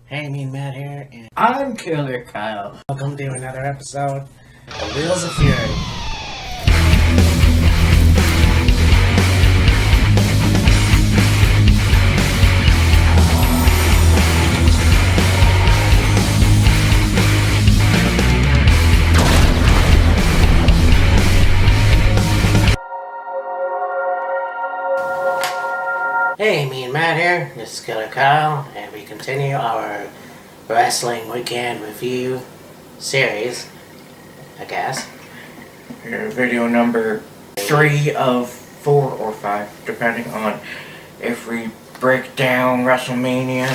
Hey, me and Matt here, and I'm Killer Kyle. Welcome to another episode of Wheels of Fury. Hey, me and Matt here. This is Killer Kyle, and we continue our wrestling weekend review series, I guess. Video number 3 of 4 or 5, depending on if we break down WrestleMania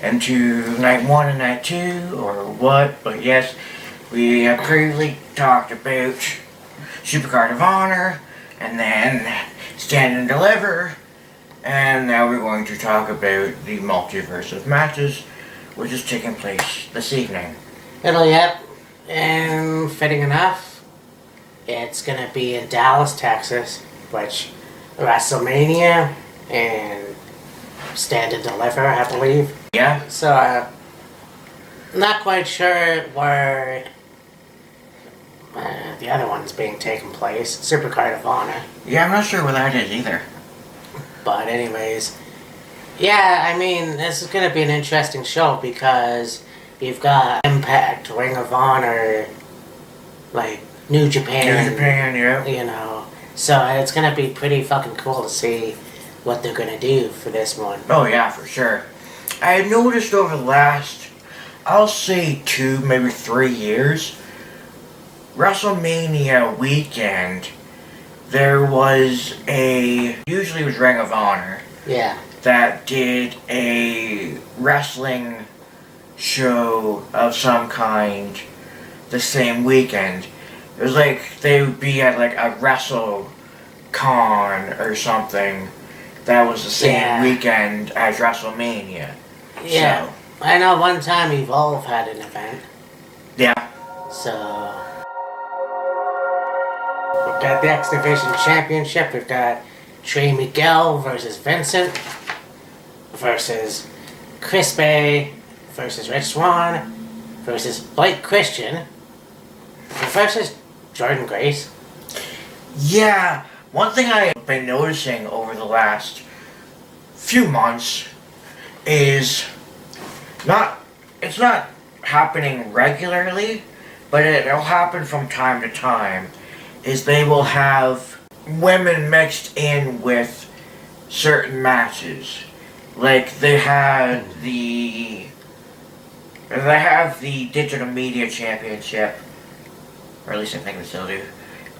into night 1 and night 2 or what. But yes, we have previously talked about Supercard of Honor and then Stand and Deliver. And now we're going to talk about the multiverse of matches, which is taking place this evening. Yep. And fitting enough, it's going to be in Dallas, Texas, which WrestleMania and Stand and Deliver, I believe. Yeah. So, not quite sure where the other one's being taken place. Supercard of Honor. Yeah, I'm not sure where that is either. But anyways, yeah, I mean, this is going to be an interesting show because you've got Impact, Ring of Honor, like New Japan. New Japan, yeah. You know, so it's going to be pretty fucking cool to see what they're going to do for this one. Oh yeah, for sure. I noticed over the last, I'll say 2, maybe 3 years, WrestleMania weekend, there was usually it was Ring of Honor. Yeah. That did a wrestling show of some kind the same weekend. It was like they would be at like a WrestleCon or something that was the same weekend as WrestleMania. Yeah. So, I know one time Evolve had an event. yeah. So we've got the X Division Championship. We've got Trey Miguel versus Vincent versus Chris Bay versus Rich Swann versus Blake Christian versus Jordan Grace. Yeah, one thing I've been noticing over the last few months is it's not happening regularly, but it'll happen from time to time, is they will have women mixed in with certain matches. Like they have the Digital Media Championship, or at least I think they still do.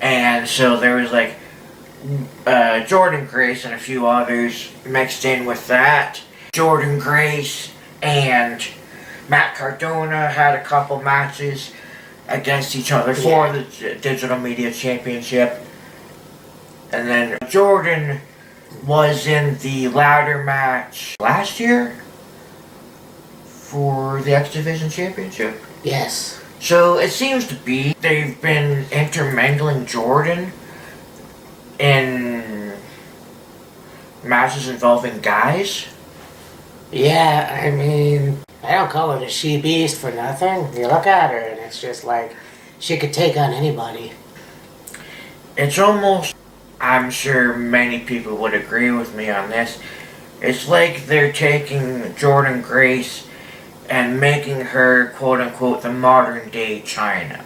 And so there was like Jordan Grace and a few others mixed in with that. Jordan Grace and Matt Cardona had a couple matches against each other for the Digital Media Championship. And then Jordan was in the ladder match last year for the X Division Championship. Yes. So it seems to be they've been intermingling Jordan in matches involving guys. Yeah, I mean, I don't call her the she-beast for nothing. You look at her and it's just like she could take on anybody. It's almost, I'm sure many people would agree with me on this, it's like they're taking Jordan Grace and making her, quote-unquote, the modern-day China.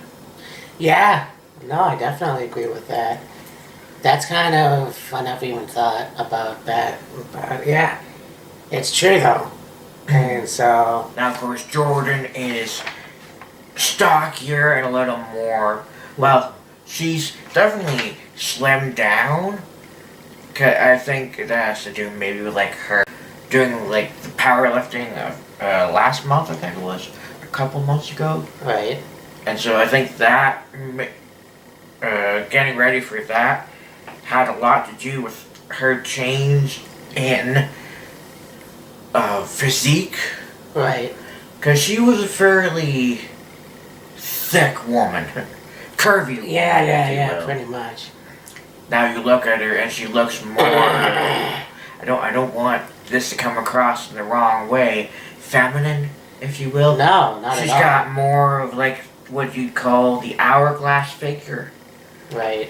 Yeah, no, I definitely agree with that. That's kind of, I never even thought about that. But yeah, it's true though. And so... Now, of course, Jordan is stockier and a little more, well, she's definitely slimmed down. I think that has to do maybe with like her doing like the powerlifting last month, I think it was, a couple months ago. Right. And so I think that getting ready for that had a lot to do with her change in physique. Right. Because she was a fairly thick woman. Curvy woman. Yeah, pretty much. Now you look at her and she looks more... I don't want this to come across in the wrong way. feminine, if you will. No, not She's at all. got more of like what you'd call the hourglass figure. Right.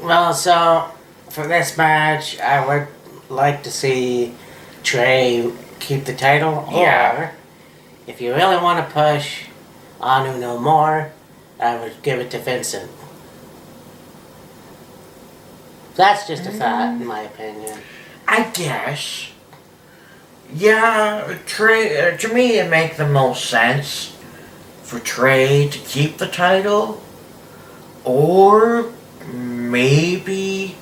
Well, so for this match, I would like to see Trey keep the title, Yeah. or if you really want to push Anu no more, I would give it to Vincent. That's just a thought, in my opinion. I guess. Yeah, Trey. To me, it makes the most sense for Trey to keep the title, or maybe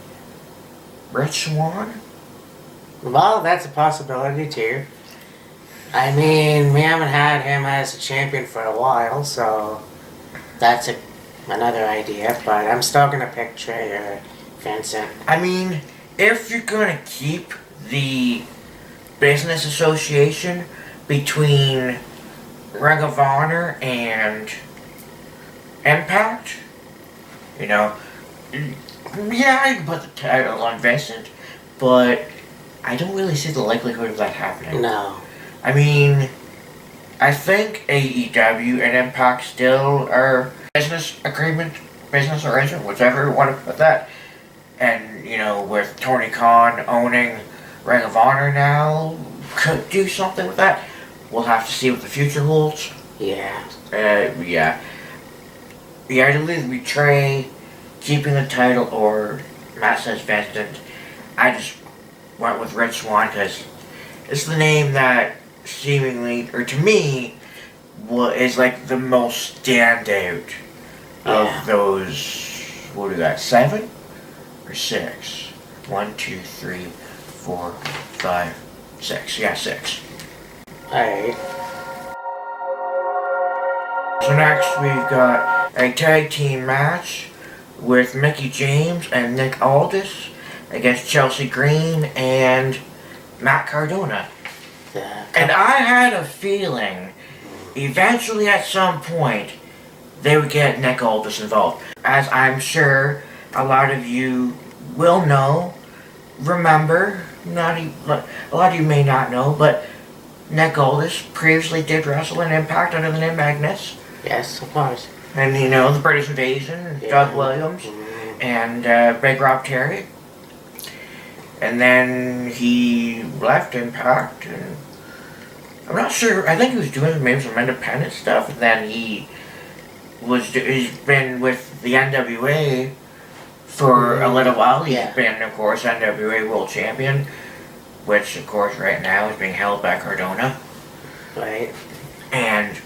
Rich Swann. Well, that's a possibility too. I mean, we haven't had him as a champion for a while, so that's another idea. But I'm still gonna pick Trey or Vincent. I mean, if you're gonna keep the business association between Ring of Honor and Impact, you know, yeah, I can put the title on Vincent, but I don't really see the likelihood of that happening. No. I mean, I think AEW and Impact still are business arrangement, whichever you want to put that. And, you know, with Tony Khan owning Ring of Honor now, could do something with that. We'll have to see what the future holds. Yeah. Yeah. Yeah, it'll either be Trey keeping the title or Matt says Vincent. I just went with Rich Swann because it's the name that seemingly, or to me, is like the most standout Yeah. of those. What do we got? 7 or 6? 1, 2, 3, 4, 5, 6. Yeah, 6. Alright. So next we've got a tag team match with Mickie James and Nick Aldis against Chelsea Green and Matt Cardona. And I had a feeling eventually at some point they would get Nick Aldis involved. As I'm sure a lot of you will know, remember, a lot of you may not know, but Nick Aldis previously did wrestle in Impact under the name Magnus. Yes, of course. And, you know, the British Invasion, Yeah. Doug Williams, and Big Rob Terry. And then he left Impact, and I'm not sure, I think he was doing maybe some independent stuff, and then he's been with the NWA for a little while. He's been, of course, NWA World Champion, which, of course, right now is being held by Cardona. Right. And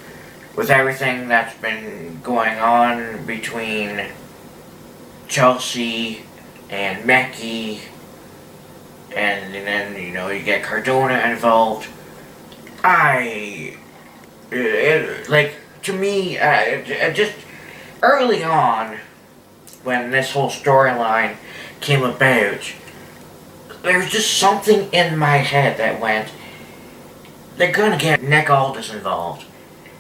with everything that's been going on between Chelsea and Mickie, and then, you know, you get Cardona involved, to me, just early on, when this whole storyline came about, there was just something in my head that went, they're gonna get Nick Aldis involved.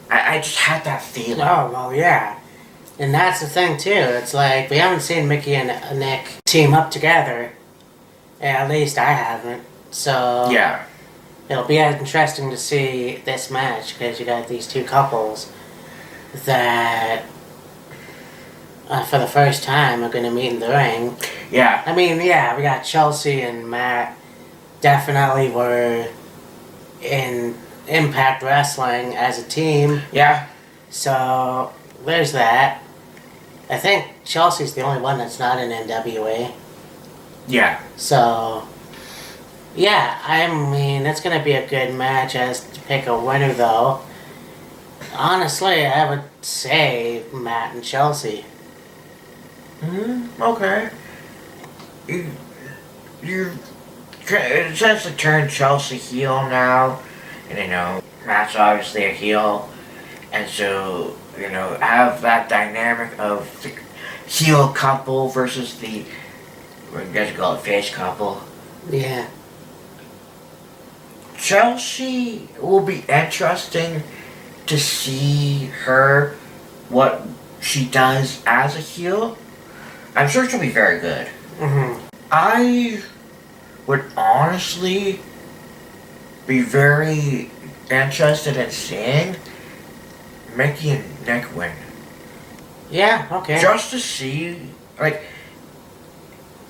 I just had that feeling. Oh, well, yeah. And that's the thing, too. It's like, we haven't seen Mickie and Nick team up together. At least I haven't. So, Yeah. it'll be interesting to see this match, because you got these two couples that, for the first time, are going to meet in the ring. Yeah. I mean, yeah, we got Chelsea and Matt definitely were in Impact Wrestling as a team. Yeah. So, there's that. I think Chelsea's the only one that's not in NWA. Yeah. So, yeah, I mean, it's going to be a good match as to pick a winner, though. Honestly, I would say Matt and Chelsea. Okay. You essentially turned Chelsea heel now, and, you know, Matt's obviously a heel, and so, you know, have that dynamic of the heel couple versus the, we guys call it face couple. Yeah. Chelsea will be interesting to see her, what she does as a heel. I'm sure she'll be very good. Mm-hmm. I would honestly be very interested in seeing Mickey and Nick win. Yeah, okay. Just to see, like,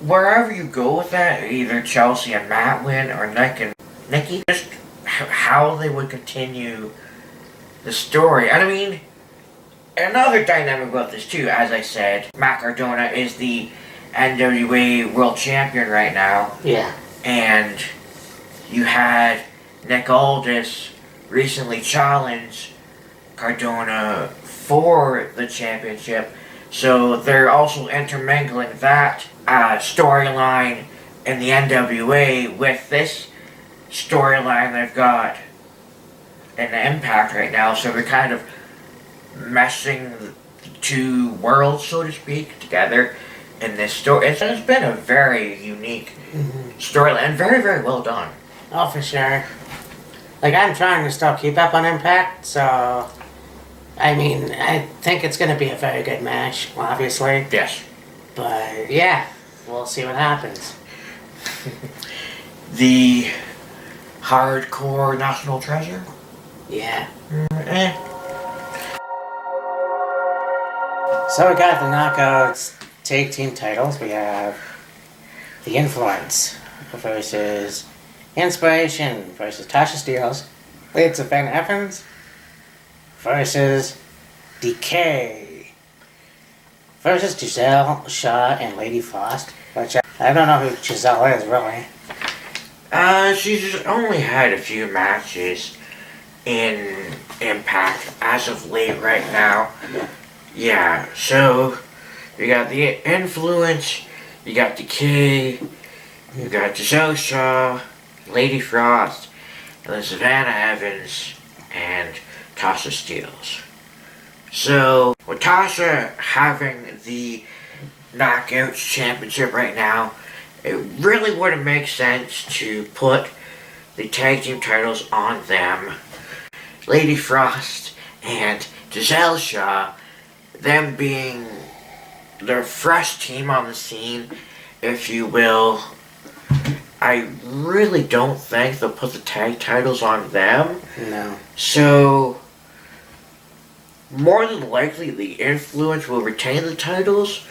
wherever you go with that, either Chelsea and Matt win or Nick and Nikki, just how they would continue the story. And I mean, another dynamic about this too, as I said, Matt Cardona is the NWA World Champion right now. Yeah. And you had Nick Aldis recently challenge Cardona for the championship. So they're also intermingling that storyline in the NWA with this storyline they've got in the Impact right now. So they're kind of meshing the two worlds, so to speak, together in this story. It's been a very unique storyline and very, very well done. Oh, for sure. Like, I'm trying to still keep up on Impact, so... I mean, I think it's going to be a very good match, obviously. Yes. But, yeah, we'll see what happens. The hardcore national treasure? Yeah. Eh. So we got the Knockouts Tag Team titles. We have The Influence versus Inspiration versus Tasha Steelz. It's Ben Evans versus Decay versus Giselle Shaw and Lady Frost. Which I don't know who Giselle is, really. She's only had a few matches in Impact as of late right now. Yeah, so you got The Influence, you got Decay, you got Giselle Shaw, Lady Frost, and then Savannah Evans, and Tasha Steelz. So, with Tasha having the Knockouts Championship right now, it really wouldn't make sense to put the tag team titles on them. Lady Frost and Giselle Shaw, them being the fresh team on the scene, if you will, I really don't think they'll put the tag titles on them. No. So, more than likely, The Influence will retain the titles.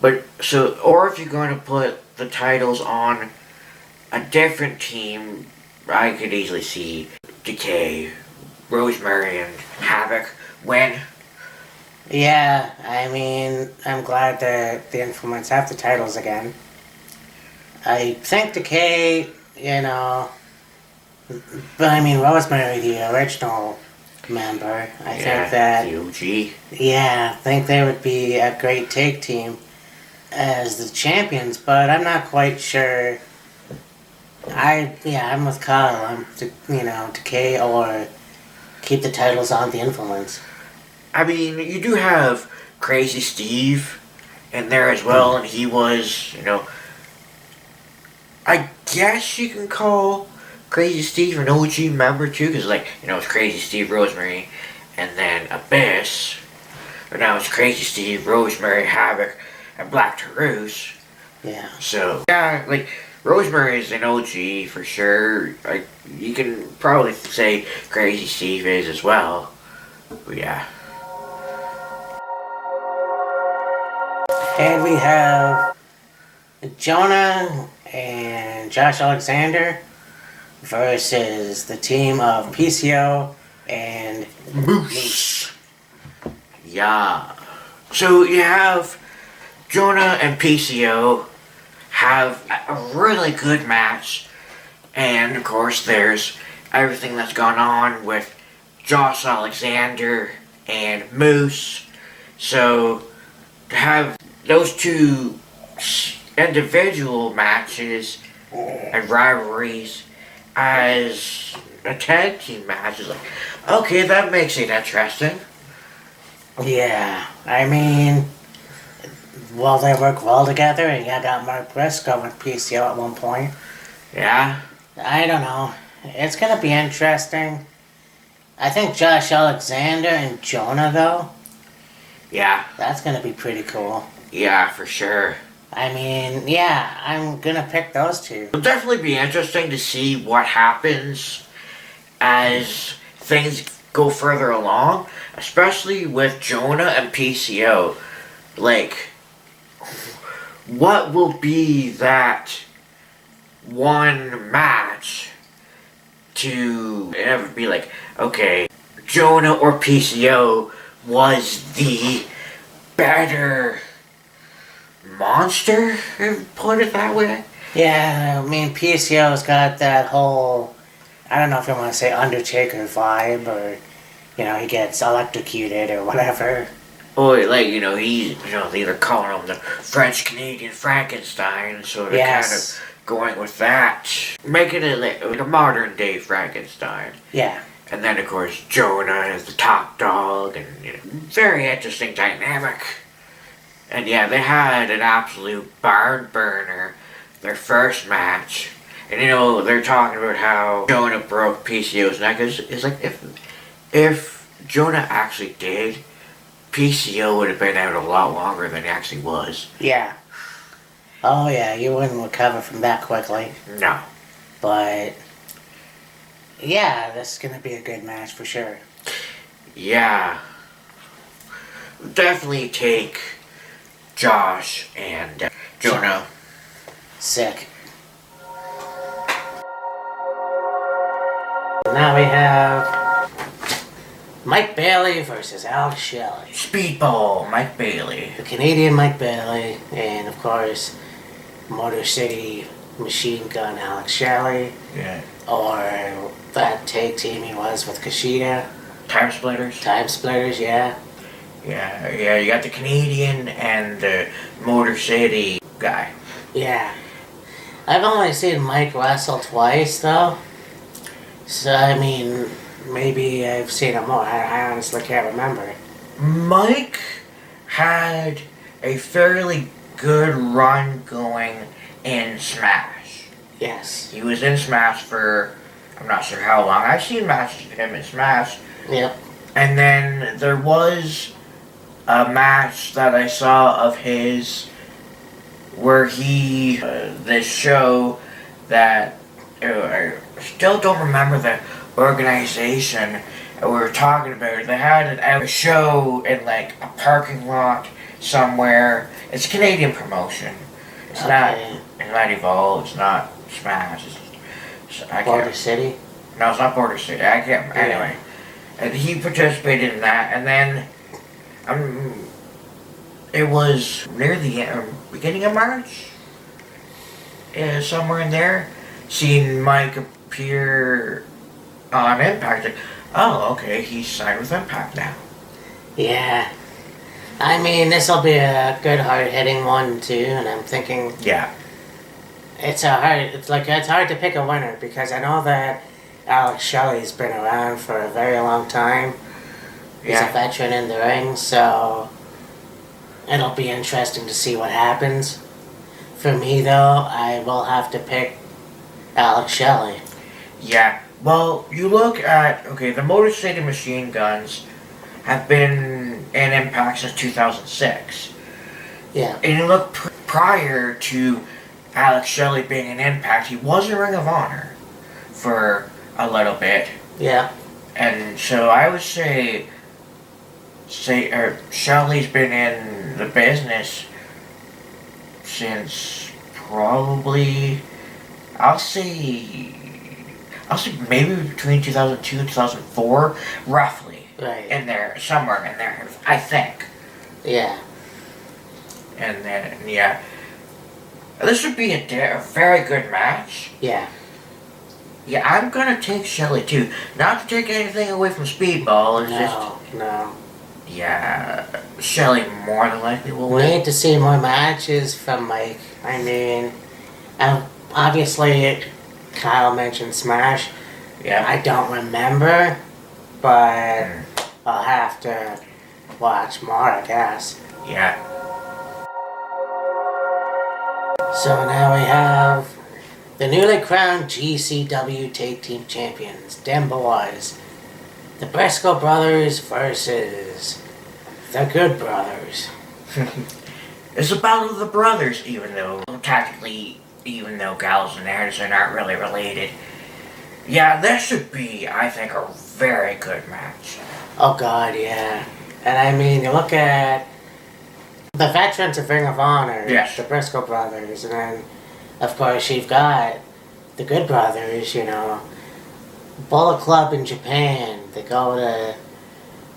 But, so, or if you're going to put the titles on a different team, I could easily see Decay, Rosemary, and Havoc win. Yeah, I mean, I'm glad that The Influence have the titles again. I think Decay, you know, but I mean, Rosemary, the original member, I think that... the OG. Yeah, I think they would be a great tag team as the champions, but I'm not quite sure. I'm with Kyle. I'm, Decay or keep the titles on The Influence. I mean, you do have Crazy Steve in there as well, and he was, I guess you can call Crazy Steve an OG member too, because it's Crazy Steve, Rosemary, and then Abyss. But now it's Crazy Steve, Rosemary, Havoc, and Black Taurus. Yeah. So, yeah, Rosemary is an OG for sure. You can probably say Crazy Steve is as well. But yeah. And we have Jonah and Josh Alexander versus the team of PCO and Moose. Yeah. So you have Jonah and PCO have a really good match. And of course there's everything that's gone on with Josh Alexander and Moose. So to have those two individual matches and rivalries as a tag team match is okay, that makes it interesting. yeah, I mean, well, they work well together, and I got Mark Briscoe with PCO at one point. Yeah? I don't know. It's gonna be interesting. I think Josh Alexander and Jonah, though, Yeah. that's gonna be pretty cool. Yeah, for sure. I mean, yeah, I'm gonna pick those two. It'll definitely be interesting to see what happens as things go further along, especially with Jonah and PCO. Like, what will be that one match to ever be like, okay, Jonah or PCO was the better monster, put it that way? Yeah, I mean, PCO's got that whole, I don't know if you want to say Undertaker vibe, or, he gets electrocuted or whatever. Or, like, they were calling him the French-Canadian Frankenstein, so they're kind of going with that. Making it like a modern-day Frankenstein. Yeah. And then, of course, Jonah is the top dog, and, very interesting dynamic. And, yeah, they had an absolute barn burner their first match. And, they're talking about how Jonah broke PCO's neck. It's like, if Jonah actually did, PCO would have been out a lot longer than he actually was. Yeah. Oh, yeah, you wouldn't recover from that quickly. No. But, yeah, this is going to be a good match for sure. Yeah. Definitely take Josh and Jonah. Sick. Now we have Mike Bailey versus Alex Shelley. Speedball Mike Bailey. The Canadian Mike Bailey, and of course, Motor City Machine Gun Alex Shelley. Yeah. Or that tag team he was with Kushida. Time Splitters. Time Splitters, yeah. Yeah, you got the Canadian and the Motor City guy. Yeah. I've only seen Mike wrestle twice, though. So, I mean, maybe I've seen him more. I honestly can't remember. Mike had a fairly good run going in Smash. Yes. He was in Smash for, I'm not sure how long. I've seen matches with him in Smash. Yep. And then there was a match that I saw of his where he, this show that, I still don't remember the organization we were talking about. They had a show in like a parking lot somewhere. It's a Canadian promotion. It's not Evolve, it's not Smash. Border City? No, it's not Border City. I can't remember. Anyway. And he participated in that, and then it was near the beginning of March, somewhere in there. Seeing Mike appear on Impact, like, oh, okay, he's signed with Impact now. Yeah. I mean, this will be a good hard-hitting one too, and I'm thinking. Yeah. It's hard to pick a winner because I know that Alex Shelley's been around for a very long time. He's a veteran in the ring, so it'll be interesting to see what happens. For me, though, I will have to pick Alex Shelley. Yeah. Well, you look at, the Motor City Machine Guns have been in Impact since 2006. Yeah. And you look prior to Alex Shelley being in Impact, he was in Ring of Honor for a little bit. Yeah. And so I would say Shelley's been in the business since probably, I'll say maybe between 2002 and 2004, roughly. Right. In there, somewhere in there, I think. Yeah. And then, yeah. This would be a very good match. Yeah. Yeah, I'm gonna take Shelley too. Not to take anything away from Speedball. No. Yeah, Shelley more than likely will We win. need to see more matches from Mike. I mean, obviously, Kyle mentioned Smash. Yeah. I don't remember, but I'll have to watch more, I guess. Yeah. So now we have the newly crowned GCW Tag Team Champions, them boys. The Briscoe Brothers versus the Good Brothers. It's a battle of the brothers, even though Gallows and Anderson aren't really related. Yeah, this should be, I think, a very good match. Oh God, yeah. And I mean, you look at the veterans of Ring of Honor, Yes. the Briscoe brothers, and then of course you've got the Good Brothers. You know, Bullet Club in Japan. They go to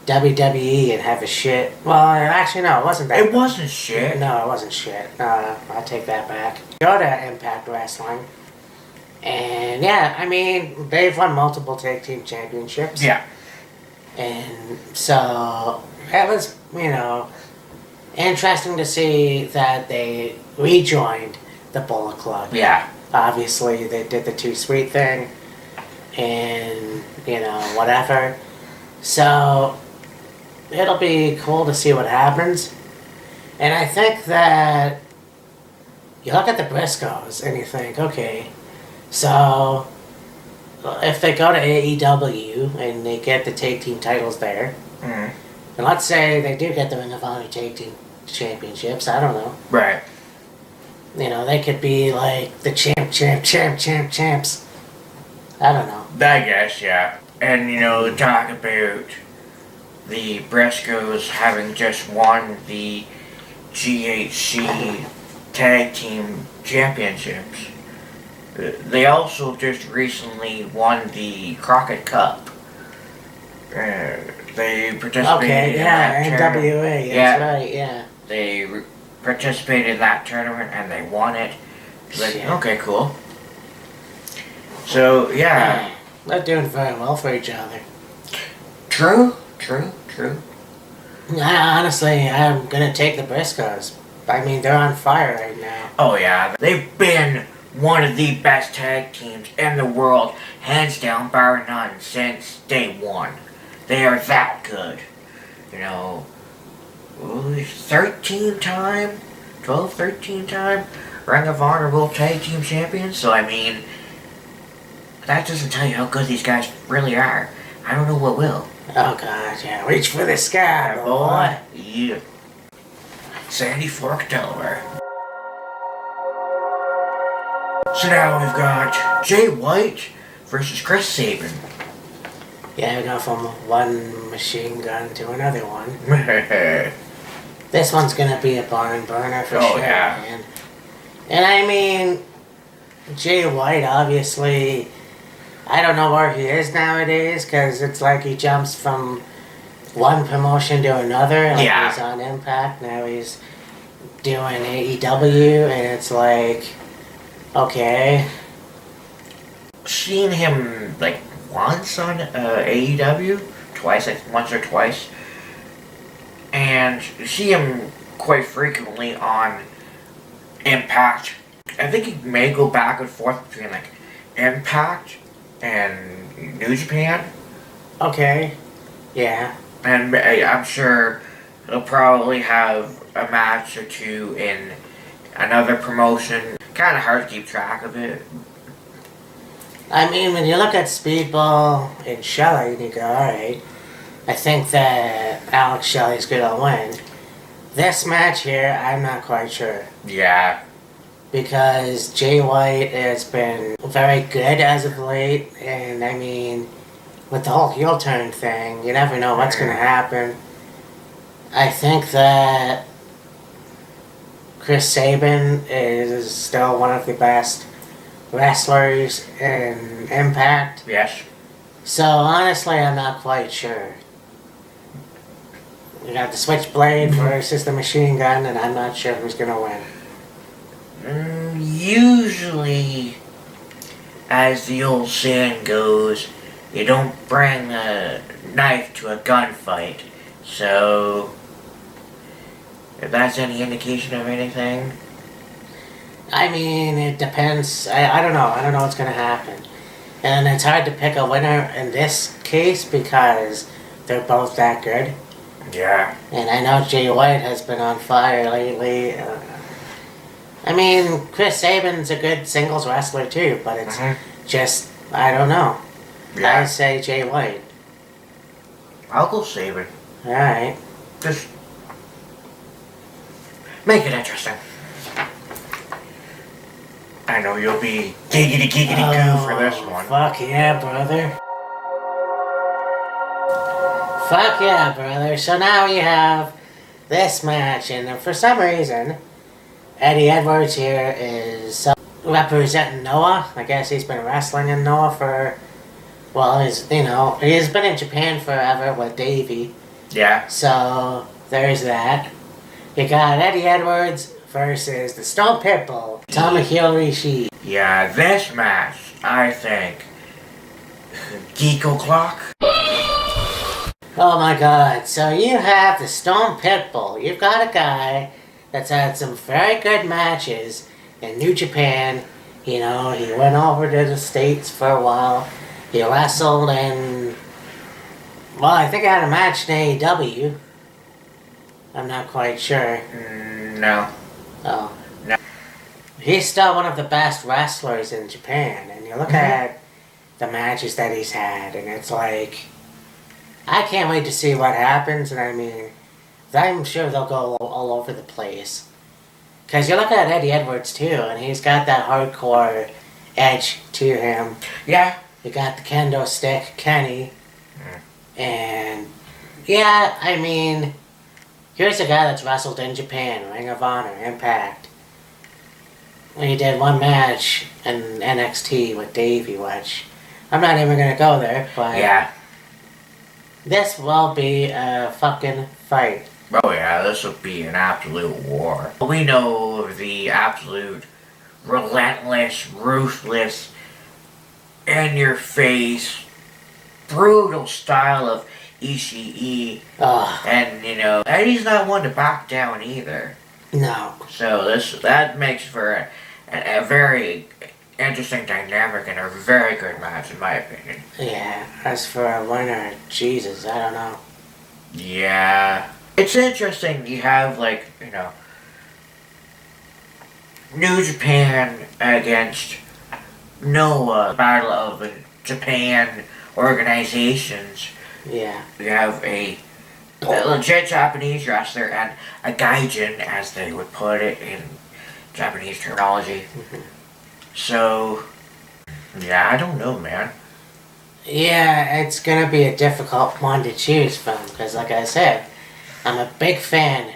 WWE and have a shit. Well, actually, no, it wasn't that. It wasn't shit. No, it wasn't shit. I'll take that back. Go to Impact Wrestling. And yeah, I mean, they've won multiple tag team championships. Yeah. And so that was, interesting to see that they rejoined the Bullet Club. Yeah. Obviously, they did the Too Sweet thing. And, whatever. So it'll be cool to see what happens. And I think that you look at the Briscoes and you think, okay, so if they go to AEW and they get the tag team titles there, and let's say they do get the Ring of Honor tag team championships, I don't know. Right. They could be like the champs. I don't know. I guess, yeah. And, talk about the Briscoes having just won the GHC Tag Team Championships. They also just recently won the Crockett Cup. They participated in that tournament. NWA, that's right, yeah. They participated in that tournament and they won it. Like, okay, cool. So, yeah. They're doing very well for each other. True. Honestly, I'm gonna take the Briscoes. I mean, they're on fire right now. Oh yeah, they've been one of the best tag teams in the world, hands down, bar none, since day one. They are that good. 13-time Ring of Honor World Tag Team Champions. So I mean, that doesn't tell you how good these guys really are. I don't know what will. Oh God, yeah. Reach for the sky, boy. Yeah. Sandy Fork, Delaware. So now we've got Jay White versus Chris Sabin. Yeah, we go from one machine gun to another one. This one's gonna be a barn burner for sure, yeah. Man. And I mean, Jay White, obviously, I don't know where he is nowadays, because it's like he jumps from one promotion to another. Like Yeah. He's on Impact, now he's doing AEW, and it's like, okay. Seen him like once on AEW, twice, like once or twice, and see him quite frequently on Impact. I think he may go back and forth between like Impact and New Japan. Okay. Yeah. And I'm sure he'll probably have a match or two in another promotion. Kind of hard to keep track of it. I mean, when you look at Speedball and Shelley, you go, alright, I think that Alex Shelley's gonna win. This match here, I'm not quite sure. Yeah. Because Jay White has been very good as of late, and I mean, with the whole heel turn thing, you never know what's going to happen. I think that Chris Sabin is still one of the best wrestlers in Impact. Yes. So honestly, I'm not quite sure. You got the Switchblade versus the Machine Gun, and I'm not sure who's going to win. Usually, as the old saying goes, you don't bring a knife to a gunfight. So, if that's any indication of anything. I mean, it depends. I don't know. I don't know what's going to happen. And it's hard to pick a winner in this case because they're both that good. Yeah. And I know Jay White has been on fire lately. I mean, Chris Sabin's a good singles wrestler too, but it's just, I don't know. Yeah. I say Jay White. I'll go Sabin. Alright. Just make it interesting. I know you'll be giggity goo for this one. Fuck yeah, brother. Fuck yeah, brother. So now we have this match, and for some reason, Eddie Edwards here is representing Noah. I guess he's been wrestling in Noah for, well, he's been in Japan forever with Davey. Yeah. So there's that. You got Eddie Edwards versus the Stone Pitbull, Tomohiro Ishii. Yeah, this match, I think, Geek O'Clock. Oh my god, so you have the Stone Pitbull. You've got a guy that's had some very good matches in New Japan. You know, he went over to the States for a while. He wrestled in, well, I think I had a match in AEW. I'm not quite sure. No. Oh. No. He's still one of the best wrestlers in Japan. And you look at the matches that he's had, and it's like, I can't wait to see what happens. And I mean, I'm sure they'll go all over the place. Because you look at Eddie Edwards too, and he's got that hardcore edge to him. Yeah. You got the kendo stick, Kenny. And, yeah, I mean, here's a guy that's wrestled in Japan, Ring of Honor, Impact. He did one match in NXT with Davey, which I'm not even going to go there, but Yeah. this will be a fucking fight. Oh yeah, this will be an absolute war. We know the absolute relentless, ruthless, in-your-face, brutal style of Ishii. And, you know, Eddie's not one to back down either. No. So that makes for a very interesting dynamic and a very good match, in my opinion. Yeah, as for a winner, Jesus, I don't know. Yeah. It's interesting you have, like, you know, New Japan against Noah, Battle of Japan organizations. Yeah. You have a legit Japanese wrestler and a gaijin, as they would put it in Japanese terminology. So, yeah, I don't know, man. Yeah, it's gonna be a difficult one to choose from, because like I said, I'm a big fan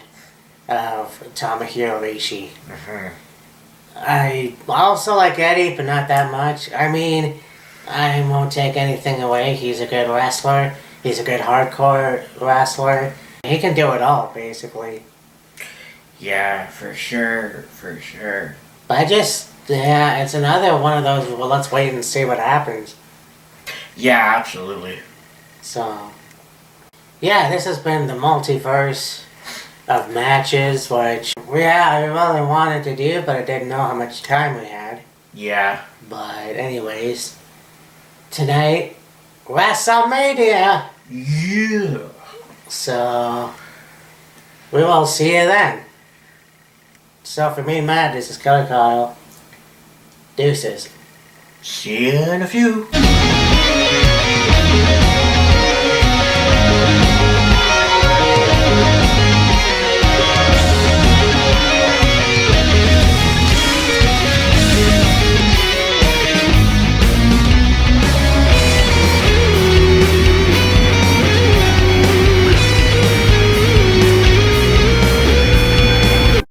of Tomohiro Ishii. I also like Eddie, but not that much. I mean, I won't take anything away. He's a good wrestler. He's a good hardcore wrestler. He can do it all, basically. Yeah, for sure, for sure. But yeah, it's another one of those, well, let's wait and see what happens. Yeah, absolutely. So, yeah, this has been the multiverse of matches, which, yeah, I really wanted to do, but I didn't know how much time we had. Yeah. But anyways, tonight, WrestleMania! Yeah. So, we will see you then. So for me, Matt, this is Killer Kyle. Deuces. See you in a few.